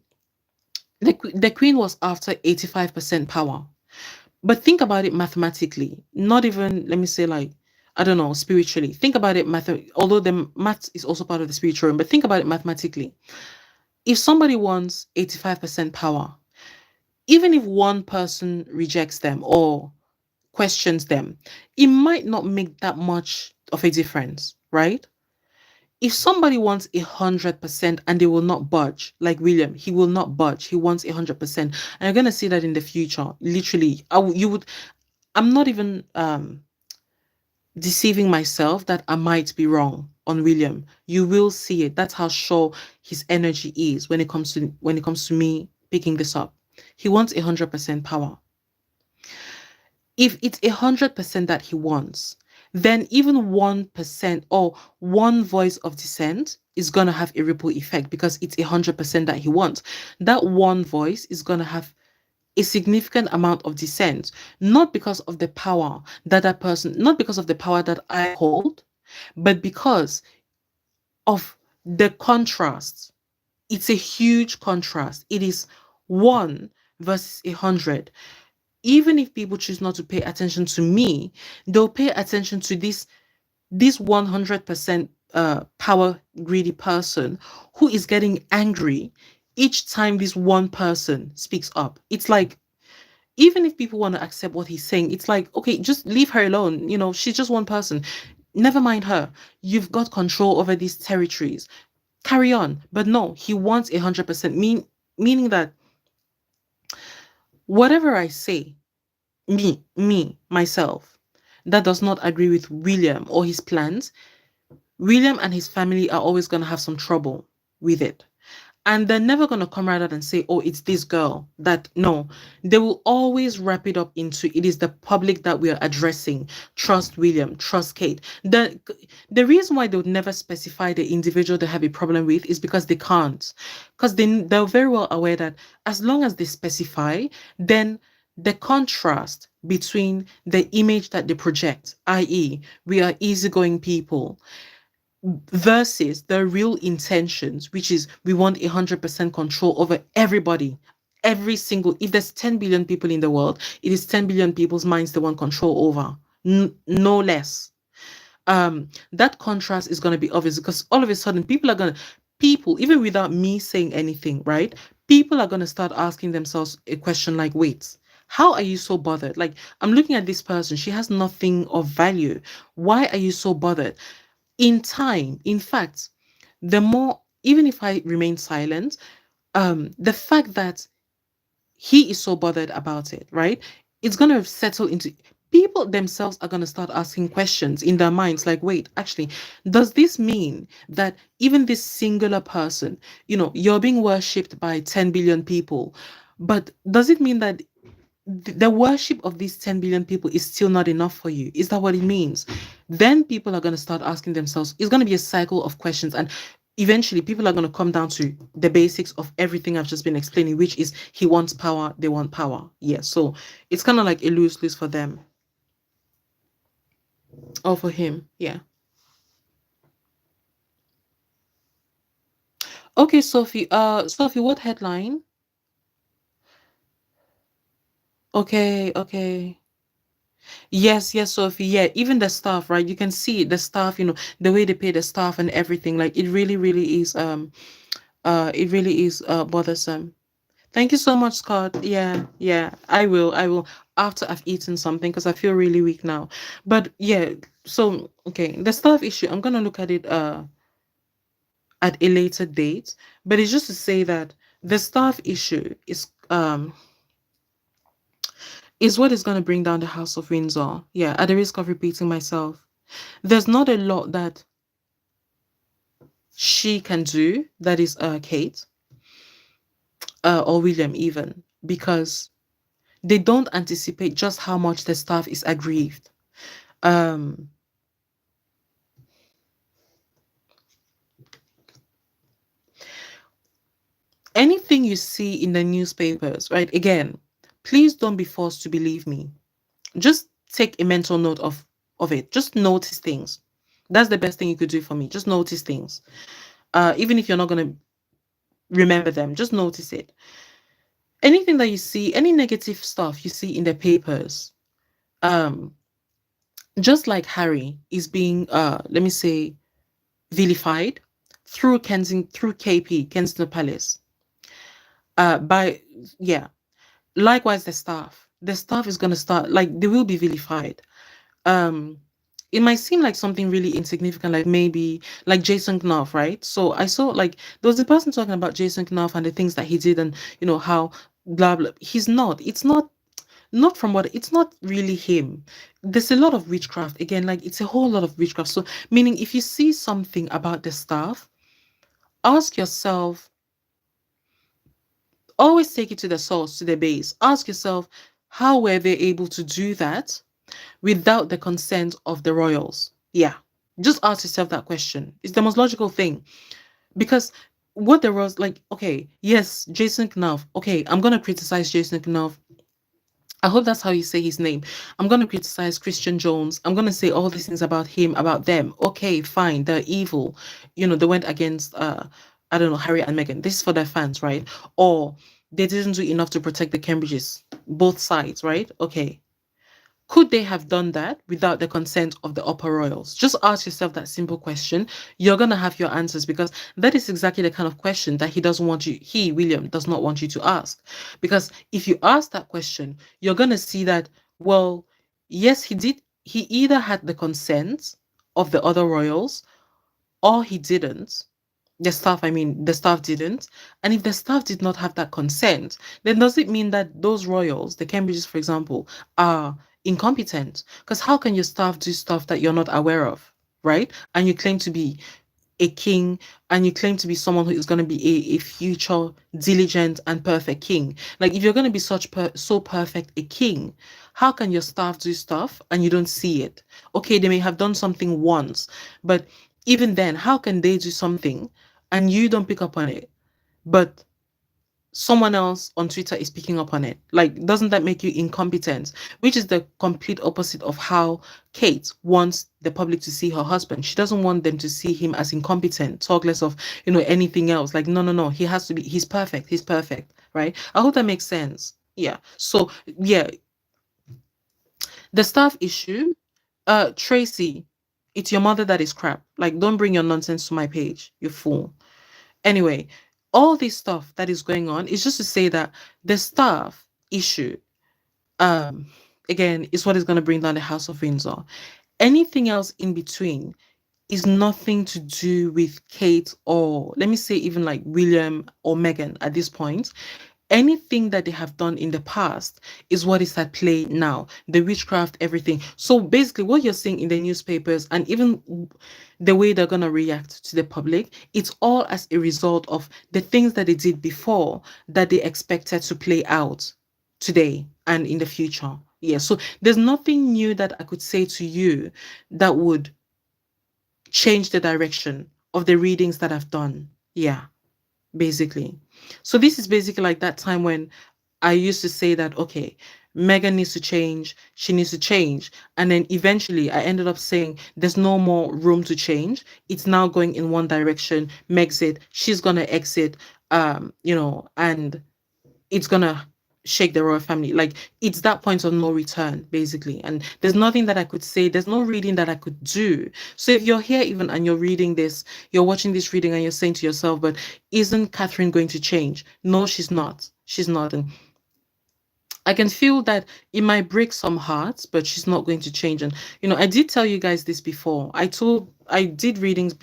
the queen was after 85% power. But think about it mathematically, not even, let me say, like, I don't know, spiritually. Think about it, although the math is also part of the spiritual realm, but think about it mathematically. If somebody wants 85% power, even if one person rejects them or questions them, it might not make that much of a difference, right? If somebody wants 100% and they will not budge, like William, he will not budge. He wants 100%, and you're gonna see that in the future. Literally, you would. I'm not even deceiving myself that I might be wrong on William. You will see it. That's how sure his energy is when it comes to me picking this up. He wants 100% power. If it's 100% that he wants, then even 1% or one voice of dissent is going to have a ripple effect because it's 100% that he wants. That one voice is going to have a significant amount of dissent, not because of the power that person, not because of the power that I hold, but because of the contrast. It's a huge contrast. It is 1 versus 100. Even if people choose not to pay attention to me, they'll pay attention to this 100% power greedy person who is getting angry each time this one person speaks up. It's like, even if people want to accept what he's saying, it's like, okay, just leave her alone. You know, she's just one person. Never mind her. You've got control over these territories. Carry on. But no, he wants 100%, meaning that whatever I say, myself, that does not agree with William or his plans, William and his family are always going to have some trouble with it. And they're never going to come right out and say, oh, it's this girl. That, no, they will always wrap it up into, it is the public that we are addressing. Trust William, trust Kate. The reason why they would never specify the individual they have a problem with is because they can't. Because they're very well aware that as long as they specify, then the contrast between the image that they project, i.e., we are easygoing people, versus the real intentions, which is we want 100% control over everybody. Every single, if there's 10 billion people in the world, it is 10 billion people's minds they want control over. No less. That contrast is going to be obvious because all of a sudden people, even without me saying anything, right? People are going to start asking themselves a question like, wait, how are you so bothered? Like, I'm looking at this person, she has nothing of value. Why are you so bothered? In time, in fact, the more, even if I remain silent, the fact that he is so bothered about it, right? It's going to settle into, people themselves are going to start asking questions in their minds like, wait, actually, does this mean that even this singular person, you're being worshipped by 10 billion people, but does it mean that the worship of these 10 billion people is still not enough for you? Is that what it means? Then people are going to start asking themselves, it's going to be a cycle of questions. And eventually people are going to come down to the basics of everything I've just been explaining, which is he wants power, they want power. Yeah. So it's kind of like a lose-lose for them or for him. Yeah. Okay, Sophie. Sophie, what headline? Okay, okay. Yes, yes, Sophie. Yeah, even the staff, right? You can see the staff, the way they pay the staff and everything. Like it really, really is bothersome. Thank you so much, Scott. Yeah, yeah. I will after I've eaten something because I feel really weak now. But yeah, so okay, the staff issue, I'm gonna look at it at a later date. But it's just to say that the staff issue is what is going to bring down the House of Windsor. Yeah, at the risk of repeating myself, there's not a lot that she can do, that is Kate or William even, because they don't anticipate just how much the staff is aggrieved. Um, Anything you see in the newspapers, right? Again, please don't be forced to believe me. Just take a mental note of it. Just notice things. That's the best thing you could do for me. Just notice things. Even if you're not going to remember them, just notice it. Anything that you see, any negative stuff you see in the papers, um, just like Harry is being, let me say, vilified through through KP, Kensington Palace, by, yeah. Likewise, the staff is going to start, like, they will be vilified. um it might seem like something really insignificant, like maybe like Jason Knopf, right? So I saw, like, there was a person talking about Jason Knopf and the things that he did, and how blah blah. He's not, it's not from what, it's not really him. There's a lot of witchcraft, again, like, it's a whole lot of witchcraft. So meaning, if you see something about the staff, ask yourself, always take it to the source, to the base. Ask yourself, how were they able to do that without the consent of the royals? Yeah. Just ask yourself that question. It's the most logical thing. Because what the royals, like, okay, yes, Jason Knopf. Okay, I'm gonna criticize Jason Knopf. I hope that's how you say his name. I'm gonna criticize Christian Jones. I'm gonna say all these things about him, about them. Okay, fine, they're evil. They went against I don't know, Harry and Meghan. This is for their fans, right? Or they didn't do enough to protect the Cambridges. Both sides, right? Okay. Could they have done that without the consent of the upper royals? Just ask yourself that simple question. You're going to have your answers, because that is exactly the kind of question that William, does not want you to ask. Because if you ask that question, you're going to see that, well, yes, he did. He either had the consent of the other royals, or he didn't. The staff didn't. And if the staff did not have that consent, then does it mean that those royals, the Cambridges, for example, are incompetent? Because how can your staff do stuff that you're not aware of, right? And you claim to be a king, and you claim to be someone who is going to be a future diligent and perfect king. Like, if you're going to be so perfect a king, how can your staff do stuff and you don't see it? Okay, they may have done something once, but even then, how can they do something and you don't pick up on it, but someone else on Twitter is picking up on it? Like, doesn't that make you incompetent? Which is the complete opposite of how Kate wants the public to see her husband. She doesn't want them to see him as incompetent, talk less of, anything else. Like, no, no, no. He's perfect. He's perfect. Right? I hope that makes sense. Yeah. So, yeah, the staff issue, Tracy, it's your mother that is crap. Like, don't bring your nonsense to my page, you fool. Anyway, all this stuff that is going on is just to say that the staff issue, um, again, is what is going to bring down the House of Windsor. Anything else in between is nothing to do with Kate, or let me say even like William or Meghan at this point. Anything that they have done in the past is what is at play now. The witchcraft, everything. So basically, what you're seeing in the newspapers, and even the way they're going to react to the public, it's all as a result of the things that they did before that they expected to play out today and in the future. Yeah, so there's nothing new that I could say to you that would change the direction of the readings that I've done. Yeah, basically. So this is basically like that time when I used to say that, okay, Meghan needs to change, she needs to change. And then eventually I ended up saying there's no more room to change. It's now going in one direction. Megxit, she's gonna exit, and it's gonna shake the royal family. Like, it's that point of no return, basically. And there's nothing that I could say, there's no reading that I could do. So if you're here even and you're reading this, you're watching this reading and you're saying to yourself, but isn't Catherine going to change? No, she's not. She's not. And I can feel that it might break some hearts, but she's not going to change. And I did tell you guys this before. I did readings,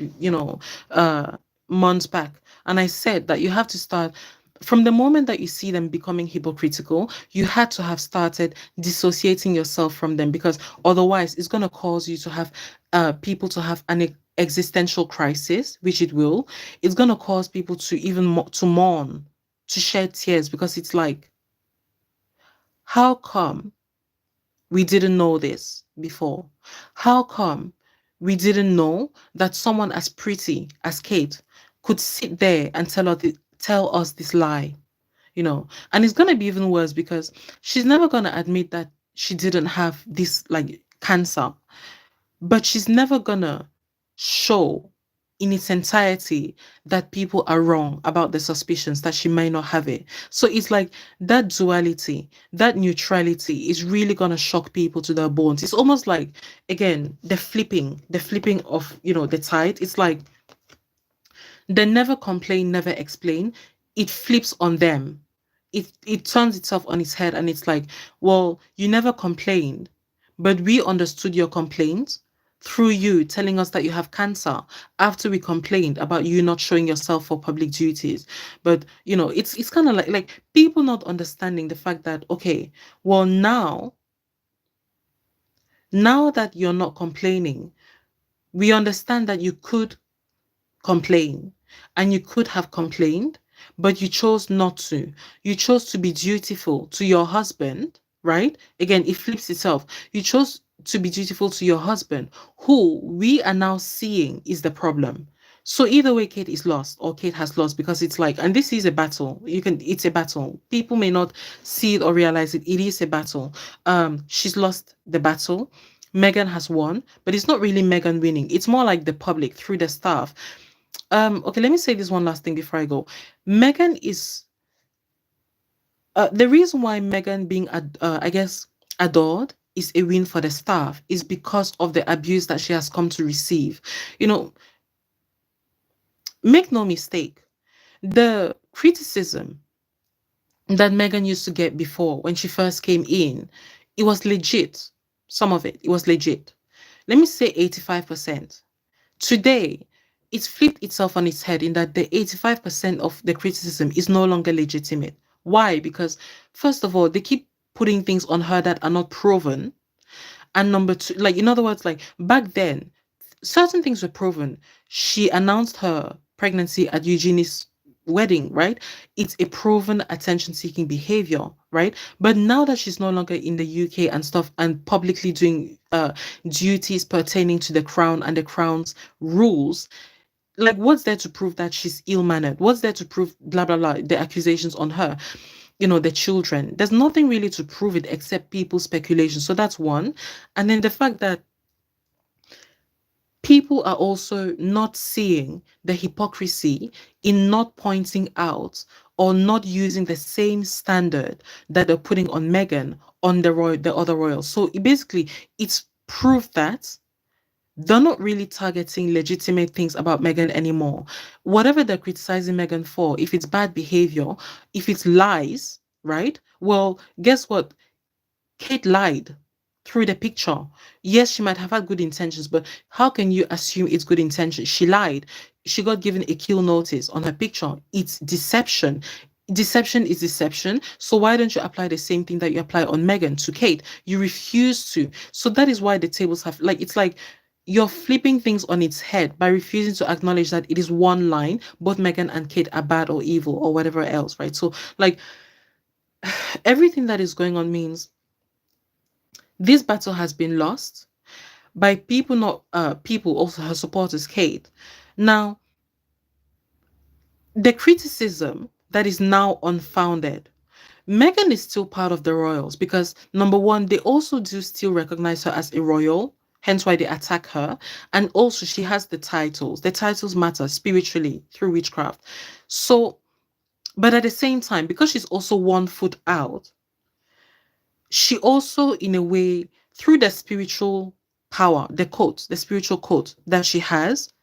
months back, and I said that you have to start from the moment that you see them becoming hypocritical. You had to have started dissociating yourself from them, because otherwise, it's going to cause you to have people to have an existential crisis, which it will. It's going to cause people to even to mourn, to shed tears, because it's like, how come we didn't know this before? How come we didn't know that someone as pretty as Kate could sit there and tell us this lie? And it's going to be even worse, because she's never going to admit that she didn't have this like cancer, but she's never gonna show in its entirety that people are wrong about the suspicions that she might not have it. So it's like that duality, that neutrality is really gonna shock people to their bones. It's almost like, again, the flipping of, the tide. It's like they never complain, never explain. It flips on them. It turns itself on its head, and it's like, well, you never complained, but we understood your complaints through you telling us that you have cancer after we complained about you not showing yourself for public duties. But it's kind of like people not understanding the fact that, okay, well, now that you're not complaining, we understand that you could complain, and you could have complained, but you chose not to. You chose to be dutiful to your husband, right? Again, it flips itself. You chose to be dutiful to your husband, who we are now seeing is the problem. So either way, Kate is lost, or Kate has lost, because it's like, and this is a battle. It's a battle. People may not see it or realize it. It is a battle. She's lost the battle. Meghan has won, but it's not really Meghan winning. It's more like the public through the staff. Okay, let me say this one last thing before I go. Meghan is the reason why Meghan being I guess adored is a win for the staff is because of the abuse that she has come to receive. You know, make no mistake, the criticism that Meghan used to get before when she first came in, it was legit. Some of it was legit. Let me say 85%. Today, it's flipped itself on its head in that the 85% of the criticism is no longer legitimate. Why? Because, first of all, they keep putting things on her that are not proven. And number two, like, in other words, like back then, certain things were proven. She announced her pregnancy at Eugenie's wedding, right? It's a proven attention seeking behavior, right? But now that she's no longer in the UK and stuff and publicly doing duties pertaining to the crown and the crown's rules, like what's there to prove that she's ill-mannered? What's there to prove blah blah blah, the accusations on her? The children. There's nothing really to prove it except people's speculation. So that's one. And then the fact that people are also not seeing the hypocrisy in not pointing out or not using the same standard that they're putting on Meghan on the other royals. So it's proof that they're not really targeting legitimate things about Meghan anymore. Whatever they're criticizing Meghan for, if it's bad behavior, if it's lies, right? Well, guess what? Kate lied through the picture. Yes, she might have had good intentions, but how can you assume it's good intention? She lied. She got given a kill notice on her picture. It's deception. Deception is deception. So why don't you apply the same thing that you apply on Meghan to Kate? You refuse to. So that is why the tables have it's like you're flipping things on its head by refusing to acknowledge that it is one line. Both Meghan and Kate are bad or evil or whatever else, right? So like everything that is going on means this battle has been lost by people, not people, also her supporters, Kate. Now, the criticism that is now unfounded. Meghan is still part of the royals because number one, they also do still recognize her as a royal, hence why they attack her. And also she has the titles. The titles matter spiritually through witchcraft. So, but at the same time, because she's also 1 foot out, she also, in a way, through the spiritual power, the spiritual coat that she has,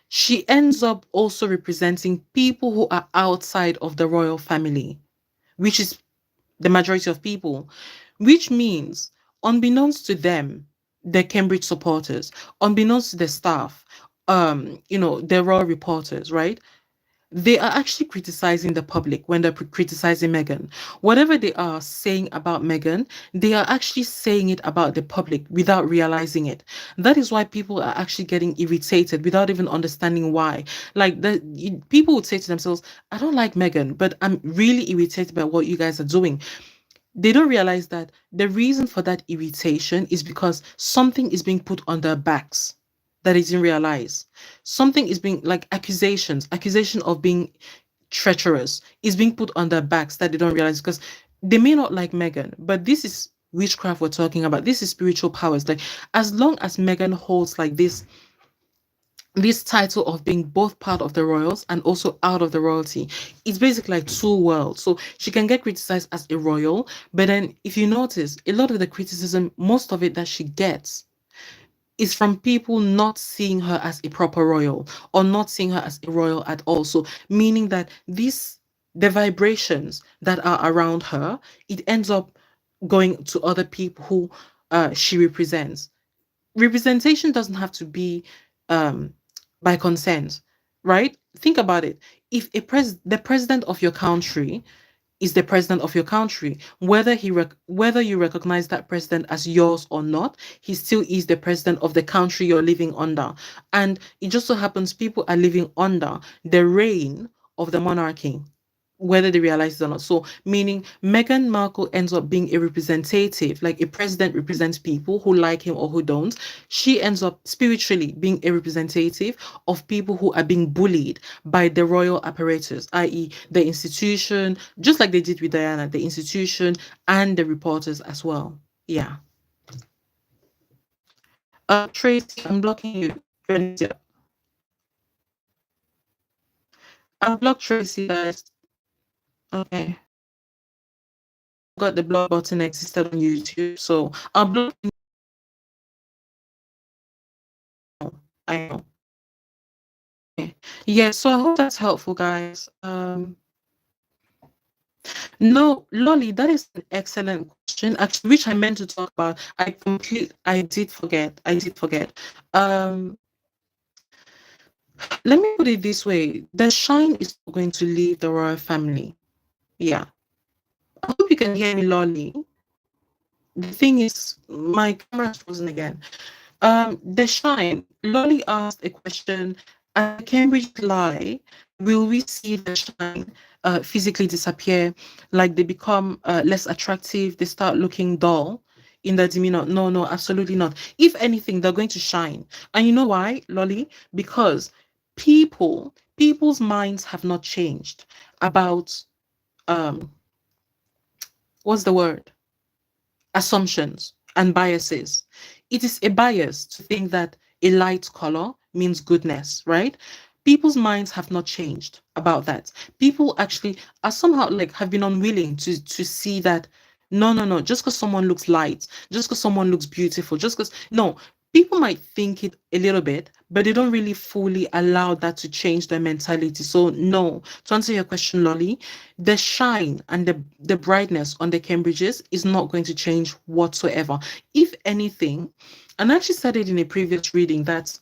she ends up also representing people who are outside of the royal family, which is the majority of people, which means, unbeknownst to them, the Cambridge supporters, unbeknownst to the staff, the royal reporters, right? They are actually criticizing the public when they're criticizing Meghan. Whatever they are saying about Meghan, they are actually saying it about the public without realizing it. That is why people are actually getting irritated without even understanding why. Like people would say to themselves, I don't like Meghan, but I'm really irritated by what you guys are doing. They don't realize that the reason for that irritation is because something is being put on their backs that they didn't realize. Something is being like accusation of being treacherous is being put on their backs that they don't realize because they may not like Meghan, but this is witchcraft we're talking about. This is spiritual powers. Like, as long as Meghan holds like this title of being both part of the royals and also out of the royalty, it's basically like two worlds. So she can get criticized as a royal, but then if you notice, a lot of the criticism, most of it that she gets, is from people not seeing her as a proper royal or not seeing her as a royal at all. So meaning that the vibrations that are around her, it ends up going to other people who she represents. Representation doesn't have to be um, by consent, right? Think about it. If the president of your country is the president of your country, whether you recognize that president as yours or not, he still is the president of the country you're living under. And it just so happens people are living under the reign of the monarchy, whether they realize it or not. So, meaning Meghan Markle ends up being a representative, like a president represents people who like him or who don't. She ends up spiritually being a representative of people who are being bullied by the royal apparatus, i.e., the institution, just like they did with Diana, the institution and the reporters as well. Yeah. Tracy, I'm blocking you. I blocked Tracy, guys. Okay. Got the block button existed on YouTube, so I'll block. I know. Okay. Yeah, so I hope that's helpful, guys. No, Lolly, that is an excellent question, actually, which I meant to talk about. I did forget. I did forget. Let me put it this way: the shine is not going to leave the royal family. Yeah. I hope you can hear me, Lolly. The thing is, my camera's frozen again. The shine. Lolly asked a question. At Cambridge lie, will we see the shine physically disappear? Like they become less attractive, they start looking dull in their demeanor? No, no, absolutely not. If anything, they're going to shine. And you know why, Lolly? Because people's minds have not changed about um what's the word? Assumptions and biases. It is a bias to think that a light color means goodness, right? People's minds have not changed about that. People actually are somehow like have been unwilling to see that no, no, no, just because someone looks light, just because someone looks beautiful, just because no, people might think it a little bit, but they don't really fully allow that to change their mentality. So no, to answer your question, Lolly, the shine and the brightness on the Cambridges is not going to change whatsoever. If anything, and I actually said it in a previous reading that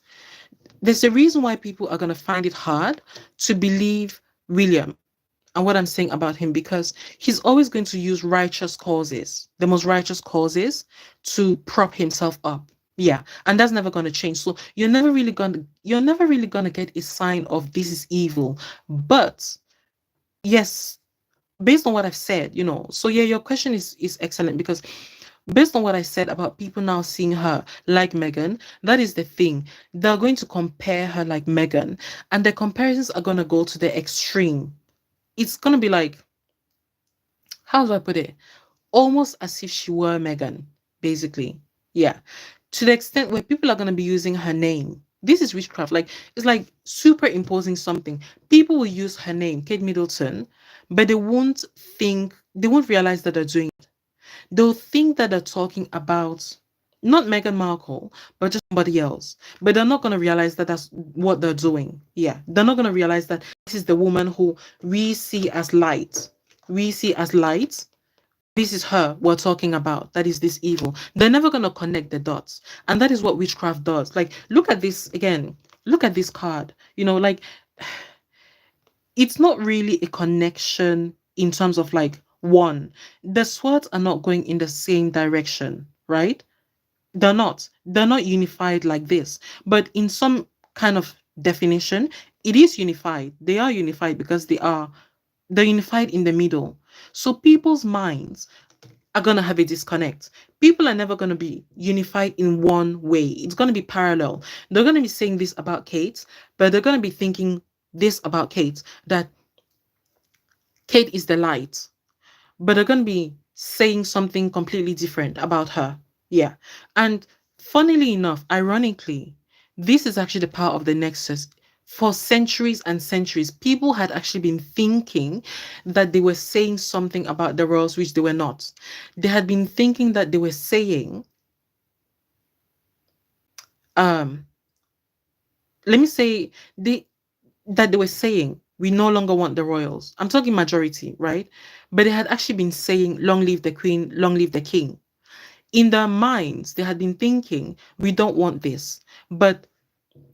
there's a reason why people are going to find it hard to believe William and what I'm saying about him, because he's always going to use righteous causes, the most righteous causes, to prop himself up. Yeah, and that's never going to change. So you're never really going to get a sign of this is evil. But yes, based on what I've said, so yeah, your question is excellent, because based on what I said about people now seeing her like Meghan, that is the thing. They're going to compare her like Meghan, and the comparisons are going to go to the extreme. It's going to be like, how do I put it? Almost as if she were Meghan, basically. Yeah. To the extent where people are going to be using her name. This is witchcraft. Like, it's like superimposing something. People will use her name, Kate Middleton, but they won't realize that they're doing it. They'll think that they're talking about not Meghan Markle, but just somebody else. But they're not going to realize that that's what they're doing. Yeah. They're not going to realize that this is the woman who we see as light. We see as light. This is her we're talking about. That is this evil. They're never going to connect the dots. And that is what witchcraft does. Like, look at this again. Look at this card. Like, it's not really a connection in terms of like one. The swords are not going in the same direction, right? They're not unified like this, but in some kind of definition it is unified. They are unified because they're unified in the middle. So people's minds are going to have a disconnect. People are never going to be unified in one way. It's going to be parallel. They're going to be saying this about Kate, but they're going to be thinking this about Kate, that Kate is the light, but they're going to be saying something completely different about her. Yeah. And funnily enough, ironically, this is actually the power of the nexus. For centuries and centuries, people had actually been thinking that they were saying something about the royals, which they were not. They had been thinking that they were saying, um, let me say, they were saying, we no longer want the royals. I'm talking majority, right? But they had actually been saying, long live the queen, long live the king. In their minds, they had been thinking, we don't want this. But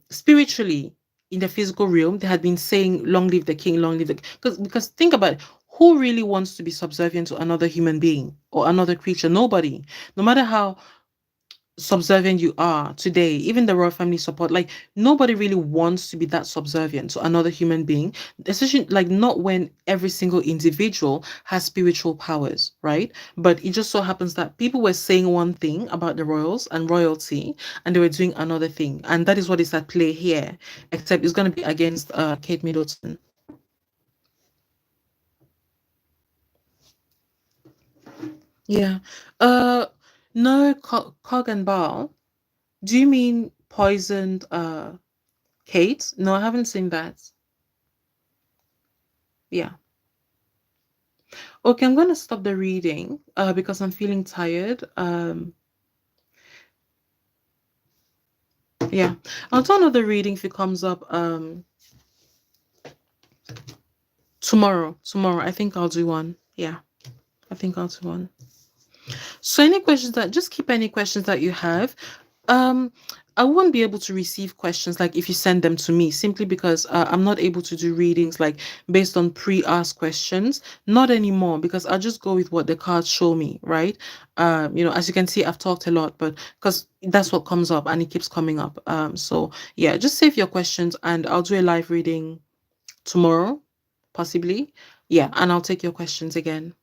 spiritually, in the physical realm, they had been saying, long live the king, long live the, because think about it, who really wants to be subservient to another human being or another creature? Nobody. No matter how subservient you are today, even the royal family support, like nobody really wants to be that subservient to another human being, especially like not when every single individual has spiritual powers, right? But it just so happens that people were saying one thing about the royals and royalty, and they were doing another thing, and that is what is at play here, except it's going to be against Kate Middleton. Yeah. uh no, Cog and Ball. Do you mean poisoned Kate? No, I haven't seen that. Yeah. Okay, I'm gonna stop the reading because I'm feeling tired. Yeah. I'll do another reading if it comes up tomorrow. Tomorrow. I think I'll do one. Yeah. I think I'll do one. So any questions that just keep any questions that you have. Um, I won't be able to receive questions like if you send them to me simply because I'm not able to do readings like based on pre-asked questions. Not anymore because I just go with what the cards show me, right? As you can see, I've talked a lot, but because that's what comes up and it keeps coming up. So yeah, just save your questions and I'll do a live reading tomorrow, possibly. Yeah, and I'll take your questions again.